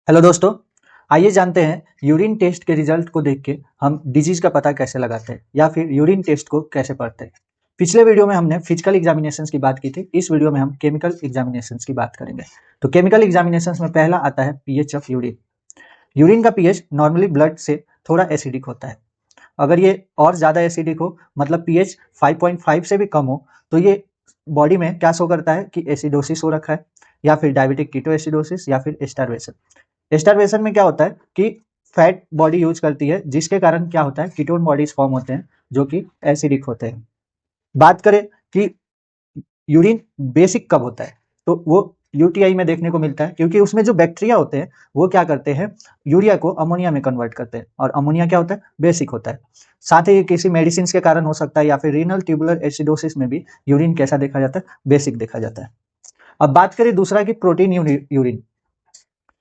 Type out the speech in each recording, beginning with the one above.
Hello दोस्तों, आइए जानते हैं यूरिन टेस्ट के रिजल्ट को देख के हम डिजीज का पता कैसे लगाते हैं या फिर यूरिन टेस्ट को कैसे पढ़ते हैं। पिछले वीडियो में हमने फिजिकल एग्जामिनेशंस की बात की थी। इस वीडियो में हम केमिकल एग्जामिनेशंस की बात करेंगे। तो केमिकल एग्जामिनेशंस में पहला आता है पीएच ऑफ यूरिन। यूरिन का पीएच नॉर्मली ब्लड से थोड़ा एसिडिक होता है। अगर ये और ज़्यादा एसिडिक हो, मतलब पीएच 5.5 से भी कम हो, तो ये बॉडी में क्या शो करता है कि एसिडोसिस हो रखा है, या फिर डायबिटिक कीटोएसिडोसिस, या फिर स्टार्वेशन। स्टार्वेशन में क्या होता है कि फैट बॉडी यूज करती है, जिसके कारण क्या होता है कीटोन बॉडीज फॉर्म होते हैं जो कि एसिडिक होते हैं। बात करें कि यूरिन बेसिक कब होता है, तो वो यूटीआई में देखने को मिलता है, क्योंकि उसमें जो बैक्टीरिया होते हैं वो क्या करते हैं, यूरिया को अमोनिया में कन्वर्ट करते हैं, और अमोनिया क्या होता है, बेसिक होता है। साथ ही किसी मेडिसिन के कारण हो सकता है, या फिर रीनल ट्यूबुलर एसिडोसिस में भी यूरिन कैसा देखा जाता है, बेसिक देखा जाता है। अब बात करें दूसरा कि प्रोटीन यूरिन।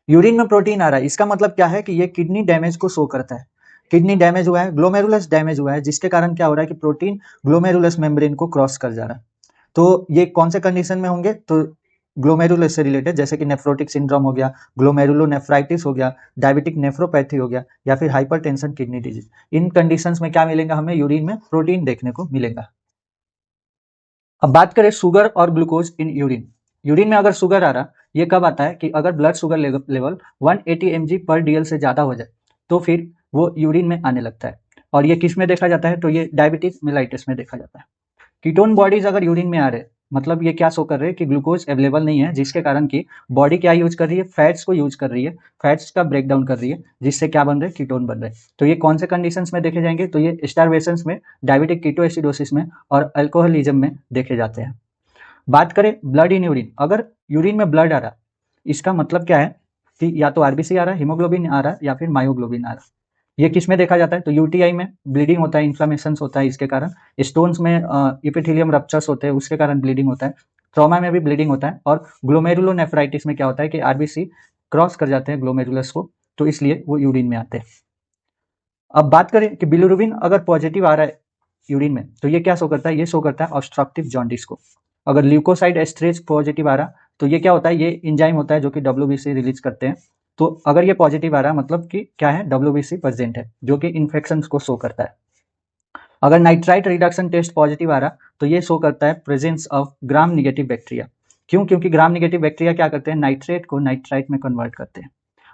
यूरिन में प्रोटीन आ रहा है, इसका मतलब क्या है कि ये किडनी डैमेज को शो करता है। किडनी डैमेज हुआ है, ग्लोमेरुलस डैमेज हुआ है, जिसके कारण क्या हो रहा है कि प्रोटीन ग्लोमेरुलस मेम्ब्रेन को क्रॉस कर जा रहा है। तो ये कौन से कंडीशन में होंगे, तो ग्लोमेरुलस से रिलेटेड, जैसे कि नेफ्रोटिक सिंड्रोम हो गया, ग्लोमेरुलोनेफ्राइटिस हो गया, डायबिटिक नेफ्रोपैथी हो गया, या फिर हाइपरटेंशन किडनी डिजीज। इन कंडीशंस में क्या मिलेगा, हमें यूरिन में प्रोटीन देखने को मिलेगा। अब बात करें शुगर और ग्लूकोज इन यूरिन। यूरिन में अगर शुगर आ रहा, ये कब आता है कि अगर ब्लड शुगर लेवल 180 mg पर डीएल से ज़्यादा हो जाए, तो फिर वो यूरिन में आने लगता है। और ये किस में देखा जाता है, तो ये डायबिटीज मेलाइटिस में देखा जाता है। कीटोन बॉडीज अगर यूरिन में आ रहे, मतलब ये क्या शो कर रहे हैं कि ग्लूकोज अवेलेबल नहीं है, जिसके कारण की बॉडी क्या यूज कर रही है, फैट्स को यूज कर रही है, फैट्स का ब्रेक डाउन कर रही है, जिससे क्या बन रहे हैं, कीटोन बन रहे हैं। तो ये कौन से कंडीशंस में देखे जाएंगे, तो ये स्टार्वेशंस में, डायबिटिक कीटोएसिडोसिस में, और अल्कोहलिज्म में देखे जाते हैं। बात करें ब्लड इन यूरिन, अगर यूरिन में ब्लड आ रहा, इसका मतलब क्या है कि या तो आरबीसी आ रहा है, हीमोग्लोबिन आ रहा है, या फिर मायोग्लोबिन आ रहा है। ये किस में देखा जाता है, तो यूटीआई में ब्लीडिंग होता है, इन्फ्लामेशन होता है, इसके कारण स्टोन्स में इपिथेलियम रप्चर्स होते हैं, उसके कारण ब्लीडिंग होता है। ट्रॉमा में भी ब्लीडिंग होता है, और ग्लोमेरुलोनेफ्राइटिस में क्या होता है कि आरबीसी क्रॉस कर जाते हैं ग्लोमेरुलस को, तो इसलिए वो यूरिन में आते हैं। अब बात करें कि बिलिरुबिन अगर पॉजिटिव आ रहा है यूरिन में, तो ये क्या शो करता है, ये शो करता है ऑब्स्ट्रक्टिव जॉन्डिस को। अगर ल्यूकोसाइड एस्ट्रेज पॉजिटिव आ रहा, तो ये क्या होता है, ये इंजाइम होता है जो कि डब्ल्यूबीसी रिलीज करते हैं। तो अगर ये पॉजिटिव आ रहा है, मतलब कि क्या है, डब्ल्यूबीसी प्रेजेंट है, जो कि इन्फेक्शन को शो करता है। अगर नाइट्राइट रिडक्शन टेस्ट पॉजिटिव आ रहा, तो ये शो करता है presence of gram negative bacteria. क्यों, क्योंकि ग्राम निगेटिव बैक्टीरिया क्या करते हैं, नाइट्रेट को नाइट्राइट में कन्वर्ट करते हैं।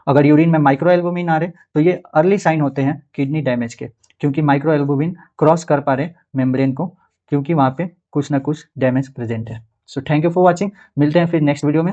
अगर यूरिन में माइक्रो एल्बुमिन आ रहे, तो ये अर्ली साइन होते हैं किडनी डैमेज के, क्योंकि माइक्रो एल्बुमिन क्रॉस कर पा रहे मेम्ब्रेन को, क्योंकि वहां पे कुछ ना कुछ डैमेज प्रेजेंट है। So thank you for watching, मिलते हैं फिर नेक्स्ट वीडियो में।